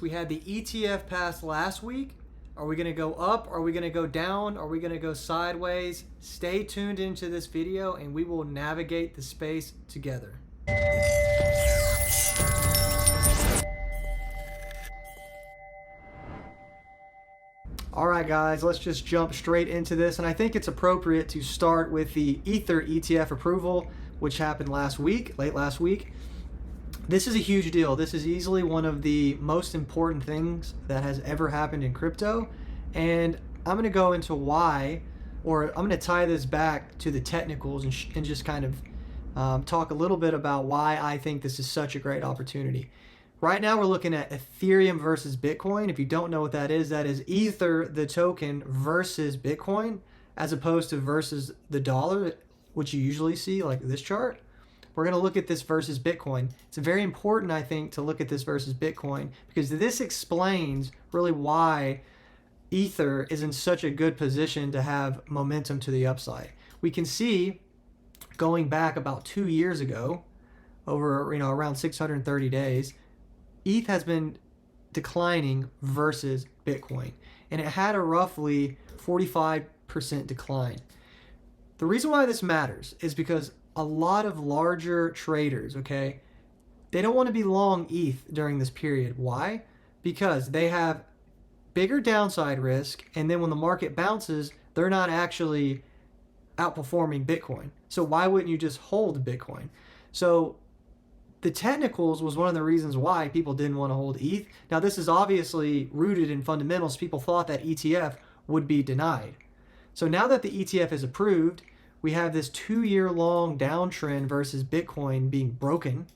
We had the ETF pass last week. Are we going to go up? Are we going to go down? Are we going to go sideways? Stay tuned into this video and we will navigate the space together. All right, guys, let's just jump straight into this. And I think it's appropriate to start with the Ether ETF approval, which happened late last week. This is a huge deal. This is easily one of the most important things that has ever happened in crypto. And I'm going to go into why, or I'm going to tie this back to the technicals and just kind of talk a little bit about why I think this is such a great opportunity. Right now, we're looking at Ethereum versus Bitcoin. If you don't know what that is Ether, the token, versus Bitcoin, as opposed to versus the dollar, which you usually see like this chart. We're going to look at this versus Bitcoin. It's very important, I think, to look at this versus Bitcoin because this explains really why Ether is in such a good position to have momentum to the upside. We can see going back about 2 years ago, over around 630 days, ETH has been declining versus Bitcoin, and it had a roughly 45% decline. The reason why this matters is because a lot of larger traders, okay, they don't want to be long ETH during this period. Why? Because they have bigger downside risk, and then when the market bounces, they're not actually outperforming Bitcoin. So why wouldn't you just hold Bitcoin? So the technicals was one of the reasons why people didn't want to hold ETH. Now, this is obviously rooted in fundamentals. People thought that ETF would be denied. So now that the ETF is approved, we have this 2-year-long downtrend versus Bitcoin being broken.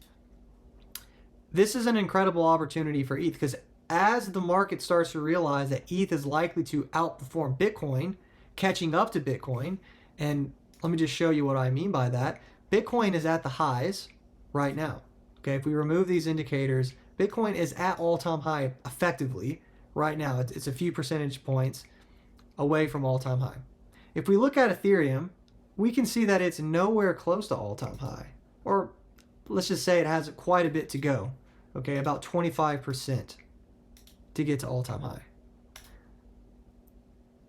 This is an incredible opportunity for ETH because as the market starts to realize that ETH is likely to outperform Bitcoin, catching up to Bitcoin, and let me just show you what I mean by that. Bitcoin is at the highs right now. Okay, if we remove these indicators, Bitcoin is at all-time high effectively right now. It's a few percentage points away from all-time high. If we look at Ethereum, we can see that it's nowhere close to all-time high. Or let's just say it has quite a bit to go. Okay, about 25% to get to all-time high.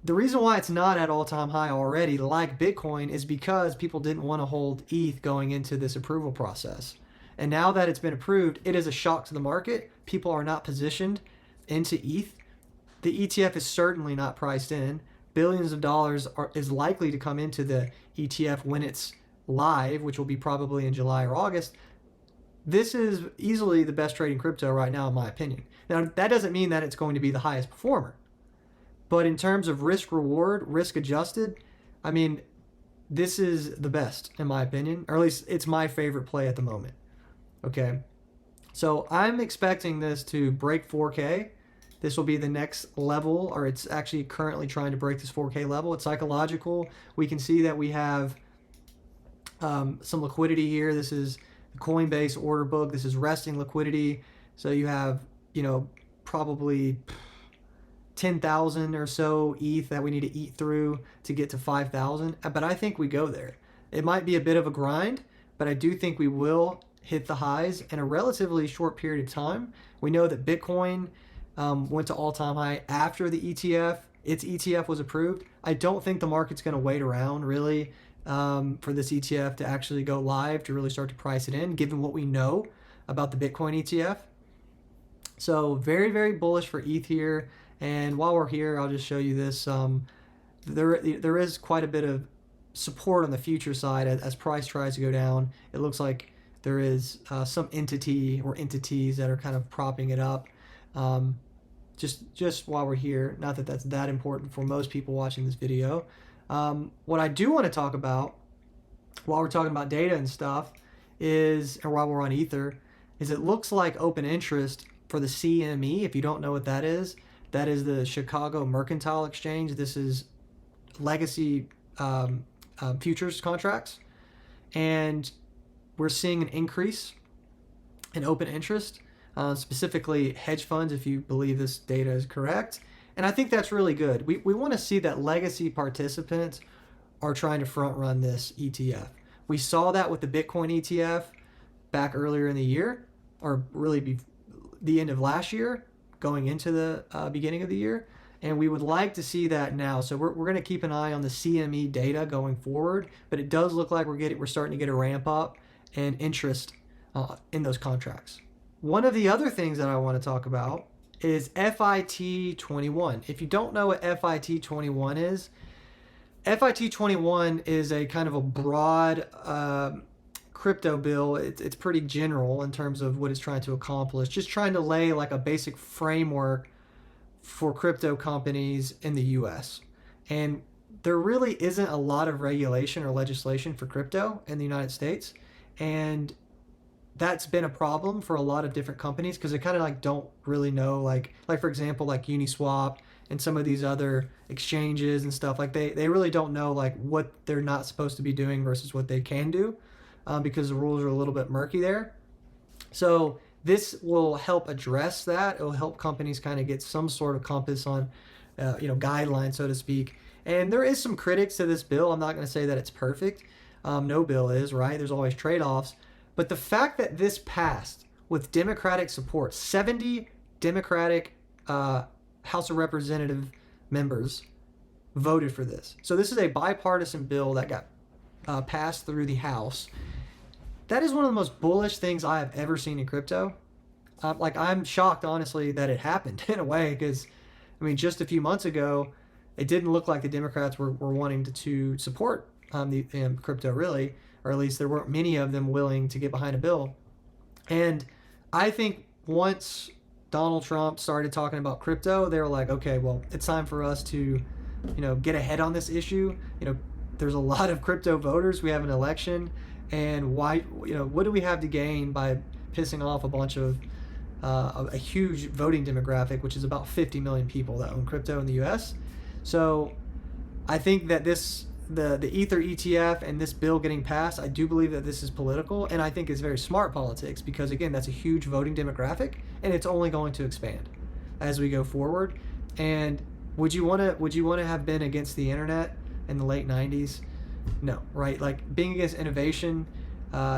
The reason why it's not at all-time high already, like Bitcoin, is because people didn't want to hold ETH going into this approval process. And now that it's been approved, it is a shock to the market. People are not positioned into ETH. The ETF is certainly not priced in. Billions of dollars is likely to come into the ETF when it's live, which will be probably in July or August. This is easily the best trading crypto right now, in my opinion. Now, that doesn't mean that it's going to be the highest performer. But in terms of risk reward, risk adjusted, I mean, this is the best, in my opinion, or at least it's my favorite play at the moment. Okay, so I'm expecting this to break 4K. This will be the next level, or it's actually currently trying to break this 4K level. It's psychological. We can see that we have some liquidity here. This is the Coinbase order book. This is resting liquidity. So you have, probably 10,000 or so ETH that we need to eat through to get to 5,000. But I think we go there. It might be a bit of a grind, but I do think we will hit the highs in a relatively short period of time. We know that Bitcoin went to all-time high after the ETF. Its ETF was approved. I don't think the market's going to wait around really for this ETF to actually go live to really start to price it in, given what we know about the Bitcoin ETF. So very, very bullish for ETH here. And while we're here, I'll just show you this. There is quite a bit of support on the future side as price tries to go down. It looks like there is some entity or entities that are kind of propping it up. Just while we're here, not that that's that important for most people watching this video. What I do want to talk about while we're talking about data and stuff is, or while we're on Ether, is it looks like open interest for the CME. If you don't know what that is the Chicago Mercantile Exchange. This is legacy futures contracts, and we're seeing an increase in open interest. Specifically hedge funds, if you believe this data is correct. And I think that's really good. We want to see that legacy participants are trying to front run this ETF. We saw that with the Bitcoin ETF back earlier in the year, or really the end of last year, going into the beginning of the year. And we would like to see that now. So we're going to keep an eye on the CME data going forward. But it does look like we're starting to get a ramp up and interest in those contracts. One of the other things that I want to talk about is FIT21. If you don't know what FIT21 is, FIT21 is a kind of a broad crypto bill. It's pretty general in terms of what it's trying to accomplish. Just trying to lay like a basic framework for crypto companies in the US. And there really isn't a lot of regulation or legislation for crypto in the United States. And that's been a problem for a lot of different companies because they kind of like don't really know, like for example, like Uniswap and some of these other exchanges and stuff, like they really don't know like what they're not supposed to be doing versus what they can do because the rules are a little bit murky there. So this will help address that. It will help companies kind of get some sort of compass on, guidelines, so to speak. And there is some critics to this bill. I'm not going to say that it's perfect. No bill is, right? There's always trade-offs. But the fact that this passed with Democratic support, 70 Democratic House of Representative members voted for this. So this is a bipartisan bill that got passed through the House. That is one of the most bullish things I have ever seen in crypto. I'm shocked, honestly, that it happened in a way, because, just a few months ago, it didn't look like the Democrats were wanting to support the crypto, really, or at least there weren't many of them willing to get behind a bill. And I think once Donald Trump started talking about crypto, they were like, okay, well, it's time for us to, get ahead on this issue. There's a lot of crypto voters. We have an election. And why, what do we have to gain by pissing off a bunch of a huge voting demographic, which is about 50 million people that own crypto in the US? So I think that the Ether ETF and this bill getting passed, I do believe that this is political, and I think it's very smart politics because, again, that's a huge voting demographic, and it's only going to expand as we go forward. And would you want to have been against the internet in the late 90s? No, right? Like, being against innovation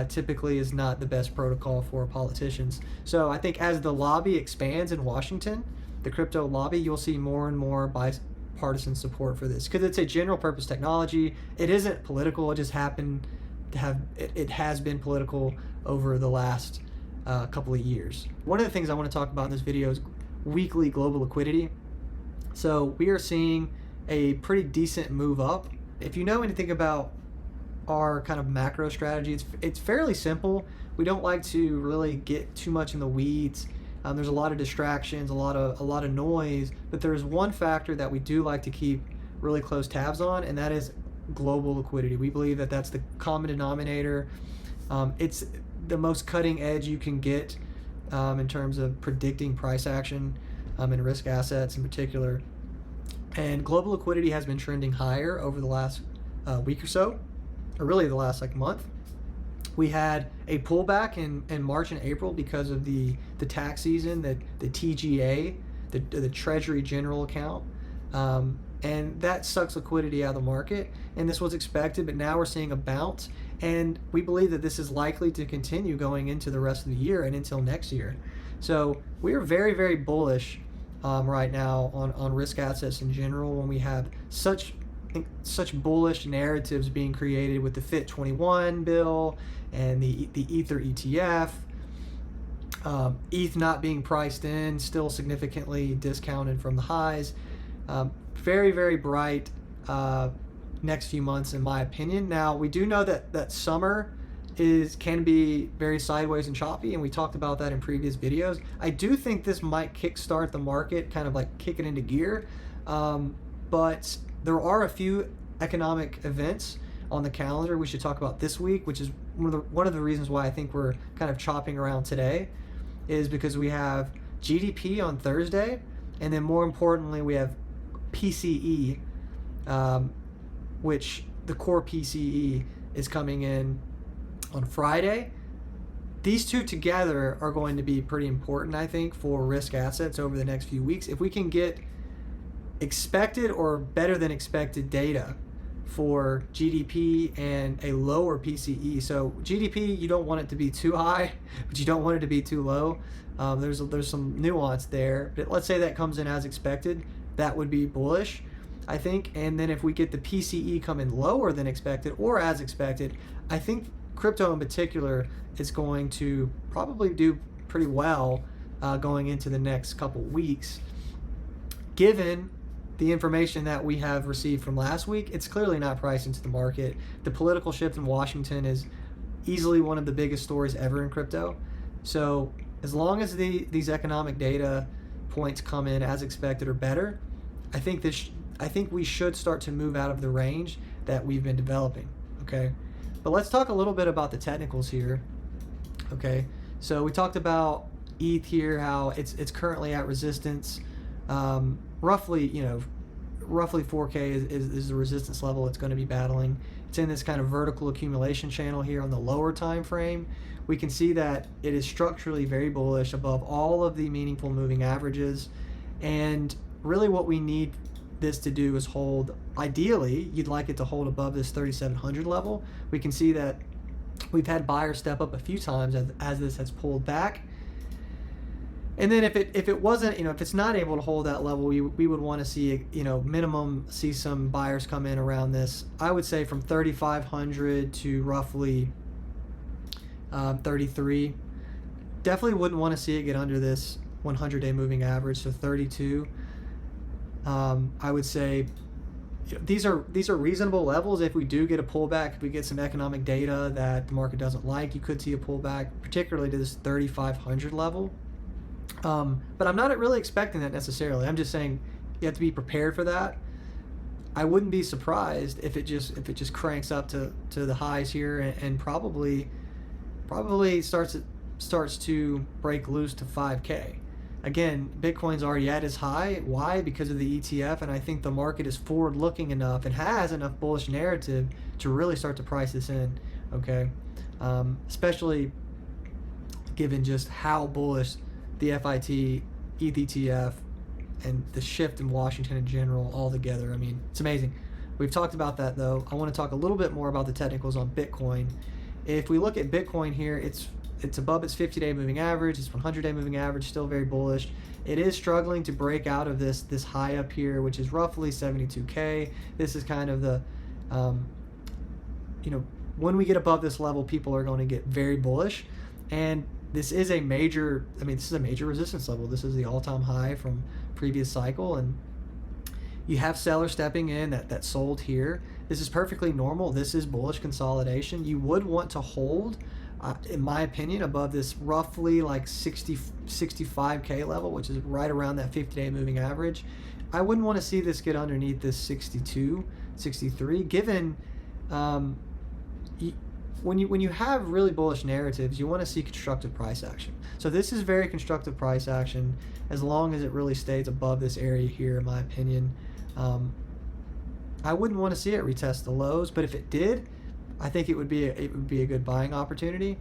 typically is not the best protocol for politicians. So I think as the lobby expands in Washington, the crypto lobby, you'll see more and more bipartisan support for this because it's a general purpose technology. It isn't political. It just happened to have, it has been political over the last couple of years. One of the things I want to talk about in this video is weekly global liquidity. So we are seeing a pretty decent move up. If you know anything about our kind of macro strategy, it's fairly simple. We don't like to really get too much in the weeds. There's a lot of distractions, a lot of noise, but there's one factor that we do like to keep really close tabs on, and that is global liquidity. We believe that that's the common denominator. It's the most cutting edge you can get in terms of predicting price action and risk assets in particular. And global liquidity has been trending higher over the last week or so, or really the last month. We had a pullback in March and April because of the tax season, the TGA, the Treasury General Account, and that sucks liquidity out of the market. And this was expected, but now we're seeing a bounce, and we believe that this is likely to continue going into the rest of the year and until next year. So we are very, very bullish right now on risk assets in general when we have such bullish narratives being created with the FIT21 bill and the Ether ETF, ETH not being priced in, still significantly discounted from the highs. Very, very bright next few months in my opinion. Now we do know that summer can be very sideways and choppy, and we talked about that in previous videos. I do think this might kickstart the market, kind of like kick it into gear, but there are a few economic events on the calendar we should talk about this week, which is one of the reasons why I think we're kind of chopping around today, is because we have GDP on Thursday, and then more importantly we have PCE, which the core PCE is coming in on Friday. These two together are going to be pretty important, I think, for risk assets over the next few weeks. If we can get expected or better than expected data for GDP and a lower PCE. So GDP, you don't want it to be too high, but you don't want it to be too low. There's some nuance there, but let's say that comes in as expected. That would be bullish, I think. And then if we get the PCE come in lower than expected or as expected, I think crypto in particular is going to probably do pretty well going into the next couple weeks. Given the information that we have received from last week, it's clearly not priced into the market. The political shift in Washington is easily one of the biggest stories ever in crypto. So as long as these economic data points come in as expected or better, I think we should start to move out of the range that we've been developing. Okay, but let's talk a little bit about the technicals here. Okay, so we talked about ETH here, how it's currently at resistance. Roughly 4K is the resistance level it's going to be battling. It's in this kind of vertical accumulation channel here on the lower time frame. We can see that it is structurally very bullish above all of the meaningful moving averages, and really what we need this to do is hold. Ideally, you'd like it to hold above this 3,700 level. We can see that we've had buyers step up a few times as this has pulled back. And then if it wasn't, if it's not able to hold that level, we would want to see, minimum see some buyers come in around this. I would say from 3,500 to roughly 33. Definitely wouldn't want to see it get under this 100-day moving average, so 32. I would say these are reasonable levels. If we do get a pullback, if we get some economic data that the market doesn't like, you could see a pullback, particularly to this 3,500 level. But I'm not really expecting that necessarily. I'm just saying you have to be prepared for that. I wouldn't be surprised if it just cranks up to the highs here and probably starts to break loose to 5K. Again, Bitcoin's already at its high. Why? Because of the ETF, and I think the market is forward-looking enough and has enough bullish narrative to really start to price this in. Okay, especially given just how bullish the FIT, ETH ETF, and the shift in Washington in general all together. I mean, it's amazing. We've talked about that though. I want to talk a little bit more about the technicals on Bitcoin. If we look at Bitcoin here, it's above its 50-day moving average, its 100-day moving average, still very bullish. It is struggling to break out of this high up here, which is roughly 72K. This is kind of the, when we get above this level, people are going to get very bullish. And this is a major resistance level. This is the all-time high from previous cycle, and you have sellers stepping in that sold here. This is perfectly normal. This is bullish consolidation. You would want to hold, in my opinion, above this roughly like 65K level, which is right around that 50-day moving average. I wouldn't want to see this get underneath this 62, 63, given when you have really bullish narratives, you want to see constructive price action. So this is very constructive price action as long as it really stays above this area here, in my opinion. I wouldn't want to see it retest the lows, but if it did, I think it would be a good buying opportunity.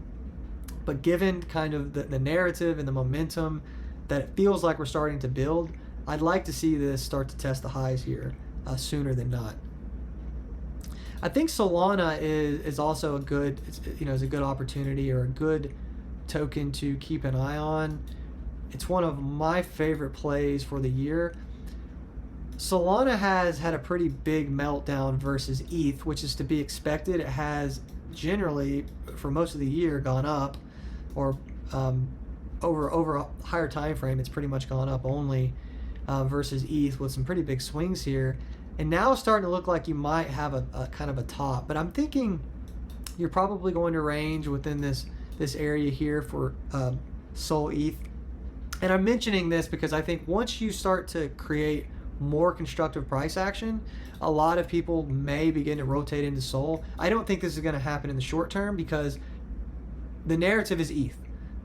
But given kind of the narrative and the momentum that it feels like we're starting to build, I'd like to see this start to test the highs here sooner than not. I think Solana is also a good opportunity or a good token to keep an eye on. It's one of my favorite plays for the year. Solana has had a pretty big meltdown versus ETH, which is to be expected. It has generally, for most of the year, gone up, or over a higher time frame, it's pretty much gone up only versus ETH with some pretty big swings here. And now it's starting to look like you might have a kind of a top, but I'm thinking you're probably going to range within this area here for Sol ETH. And I'm mentioning this because I think once you start to create more constructive price action, a lot of people may begin to rotate into Sol. I don't think this is going to happen in the short term because the narrative is ETH,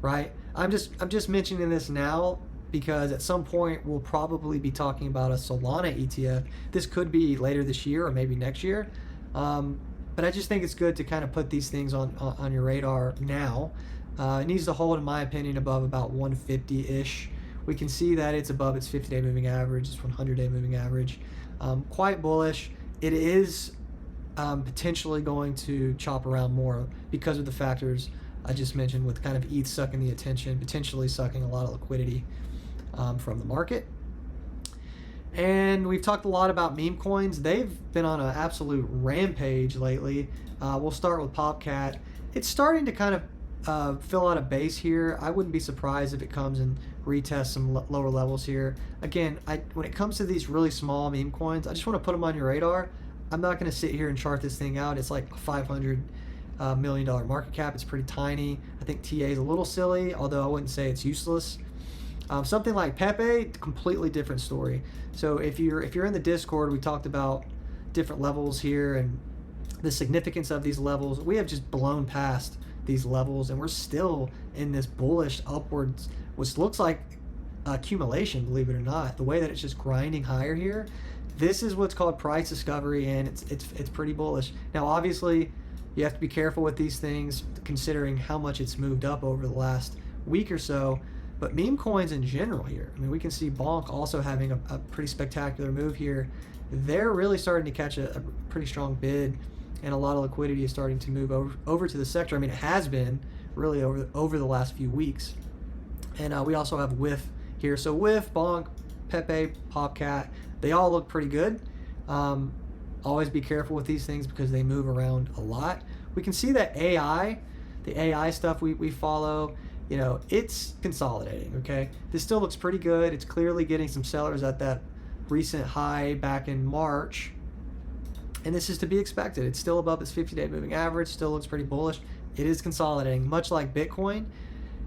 right? I'm just mentioning this now because at some point we'll probably be talking about a Solana ETF. This could be later this year or maybe next year. But I just think it's good to kind of put these things on your radar now. It needs to hold, in my opinion, above about 150-ish. We can see that it's above its 50-day moving average, its 100-day moving average. Quite bullish. It is potentially going to chop around more because of the factors I just mentioned, with kind of ETH sucking the attention, potentially sucking a lot of liquidity from the market. And we've talked a lot about meme coins. They've been on an absolute rampage lately. We'll start with Popcat. It's starting to kind of fill out a base here. I wouldn't be surprised if it comes and retests some lower levels here. Again, when it comes to these really small meme coins, I just want to put them on your radar. I'm not going to sit here and chart this thing out. It's like a $500 million market cap. It's pretty tiny. I think TA is a little silly, although I wouldn't say it's useless. Something like Pepe, completely different story. So if you're in the Discord, we talked about different levels here and the significance of these levels. We have just blown past these levels, and we're still in this bullish upwards, which looks like accumulation, believe it or not. The way that it's just grinding higher here, this is what's called price discovery, and it's pretty bullish. Now, obviously, you have to be careful with these things, considering how much it's moved up over the last week or so. But meme coins in general here, I mean, we can see Bonk also having a pretty spectacular move here. They're really starting to catch a pretty strong bid, and a lot of liquidity is starting to move over to the sector. I mean, it has been really over the last few weeks. And we also have WIF here. So WIF, Bonk, Pepe, Popcat, they all look pretty good. Always be careful with these things because they move around a lot. We can see that the AI stuff we follow, you know, it's consolidating, okay? This still looks pretty good. It's clearly getting some sellers at that recent high back in March. And this is to be expected. It's still above its 50-day moving average, still looks pretty bullish. It is consolidating, much like Bitcoin.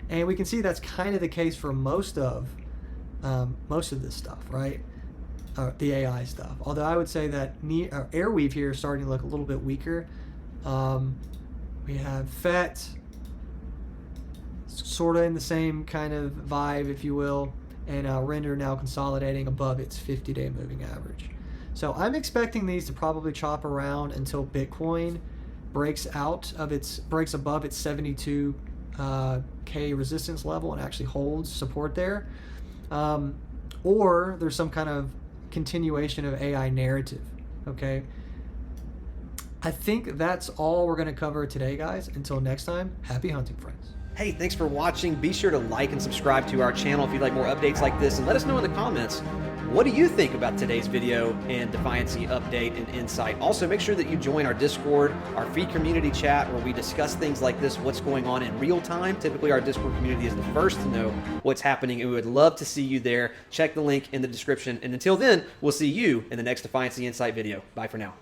And we can see that's kind of the case for most of this stuff, right? The AI stuff. Although I would say that Arweave here is starting to look a little bit weaker. We have FET, sort of in the same kind of vibe, if you will, and Render now consolidating above its 50-day moving average. So I'm expecting these to probably chop around until Bitcoin breaks above its 72K resistance level and actually holds support there, or there's some kind of continuation of AI narrative. Okay, I think that's all we're going to cover today, guys. Until next time, happy hunting, friends. Hey, thanks for watching. Be sure to like and subscribe to our channel if you'd like more updates like this, and let us know in the comments, what do you think about today's video and DeFiancy update and insight? Also, make sure that you join our Discord, our free community chat, where we discuss things like this, what's going on in real time. Typically, our Discord community is the first to know what's happening, and we would love to see you there. Check the link in the description, and until then, we'll see you in the next DeFiancy Insight video. Bye for now.